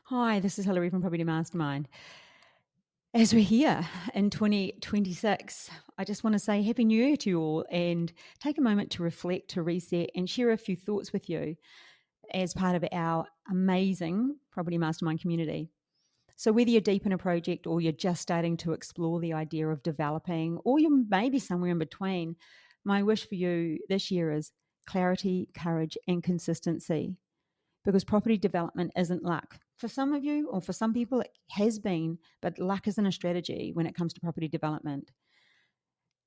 Hi, this is Hilary from Property Mastermind. As we're here in 2026, I just want to say Happy New Year to you all and take a moment to reflect, to reset, and share a few thoughts with you as part of our amazing Property Mastermind community. So, whether you're deep in a project or you're just starting to explore the idea of developing, or you may be somewhere in between, my wish for you this year is clarity, courage, and consistency, because property development isn't luck. For some of you, or for some people, it has been, but luck isn't a strategy when it comes to property development.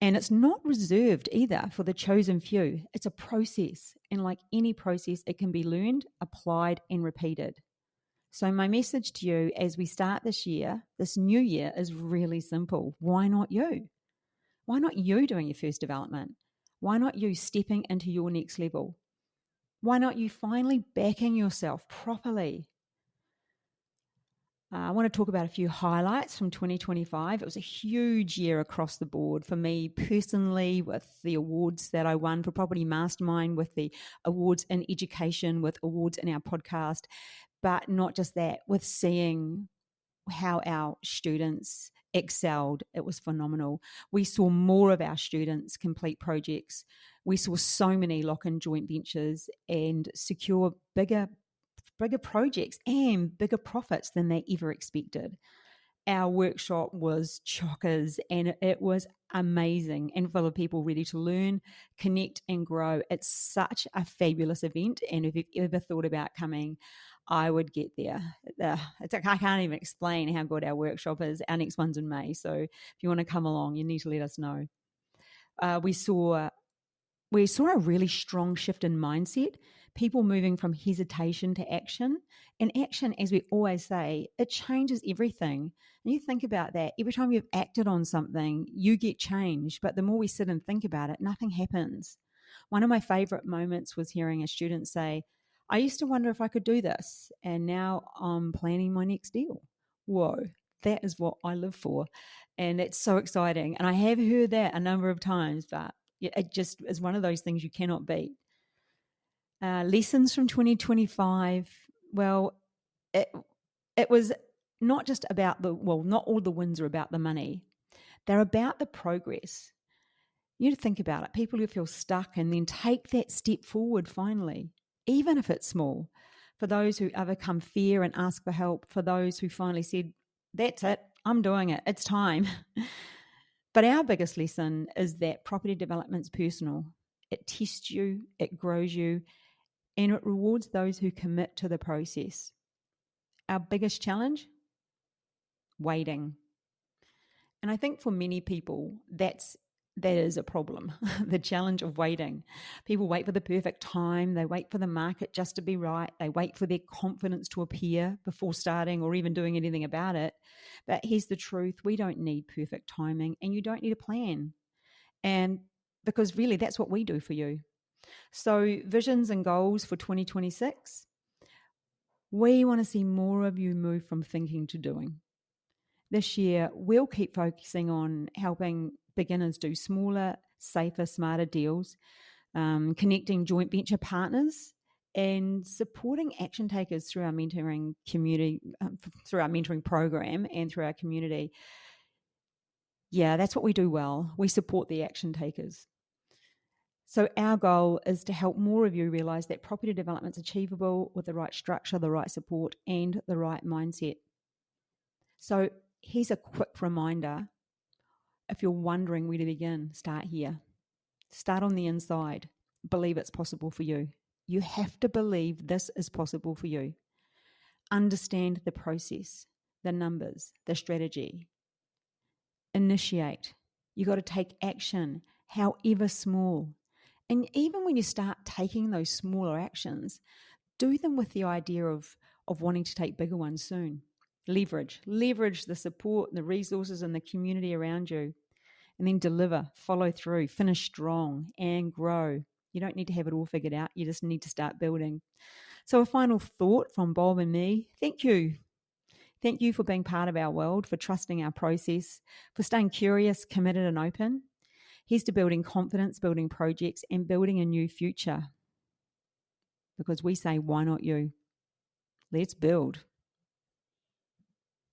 And it's not reserved either for the chosen few. It's a process. And like any process, it can be learned, applied, and repeated. So, my message to you as we start this year, this new year, is really simple. Why not you? Why not you doing your first development? Why not you stepping into your next level? Why not you finally backing yourself properly? I want to talk about a few highlights from 2025. It was a huge year across the board for me personally, with the awards that I won for Property Mastermind, with the awards in education, with awards in our podcast, but not just that, with seeing how our students excelled. It was phenomenal. We saw more of our students complete projects. We saw so many lock-in joint ventures and secure bigger projects and bigger profits than they ever expected. Our workshop was chockers and it was amazing and full of people ready to learn, connect, and grow. It's such a fabulous event. And if you've ever thought about coming, I would get there. It's like I can't even explain how good our workshop is. Our next one's in May. So if you want to come along, you need to let us know. We saw a really strong shift in mindset, people moving from hesitation to action. And action, as we always say, it changes everything. And you think about that. Every time you've acted on something, you get change. But the more we sit and think about it, nothing happens. One of my favorite moments was hearing a student say, I used to wonder if I could do this, and now I'm planning my next deal. Whoa, that is what I live for. And it's so exciting. And I have heard that a number of times, but it just is one of those things you cannot beat. Lessons from 2025. Well, it was not just about not all the wins are about the money. They're about the progress. You think about it. People who feel stuck and then take that step forward finally, even if it's small. For those who overcome fear and ask for help. For those who finally said, that's it, I'm doing it, it's time. But our biggest lesson is that property development's personal. It tests you, it grows you, and it rewards those who commit to the process. Our biggest challenge? Waiting. And I think for many people, that is a problem, the challenge of waiting. People wait for the perfect time. They wait for the market just to be right. They wait for their confidence to appear before starting or even doing anything about it. But here's the truth. We don't need perfect timing, and you don't need a plan. And because really that's what we do for you. So visions and goals for 2026. We want to see more of you move from thinking to doing. This year, we'll keep focusing on helping beginners do smaller, safer, smarter deals, connecting joint venture partners, and supporting action takers through our mentoring community, through our mentoring program and through our community. Yeah, that's what we do well. We support the action takers. So our goal is to help more of you realise that property development is achievable with the right structure, the right support, and the right mindset. So here's a quick reminder. If you're wondering where to begin, start here. Start on the inside. Believe it's possible for you. You have to believe this is possible for you. Understand the process, the numbers, the strategy. Initiate. You got to take action, however small. And even when you start taking those smaller actions, do them with the idea of wanting to take bigger ones soon. Leverage the support, the resources, and the community around you. And then deliver, follow through, finish strong, and grow. You don't need to have it all figured out. You just need to start building. So a final thought from Bob and me. Thank you. Thank you for being part of our world, for trusting our process, for staying curious, committed, and open. Here's to building confidence, building projects, and building a new future. Because we say, why not you? Let's build.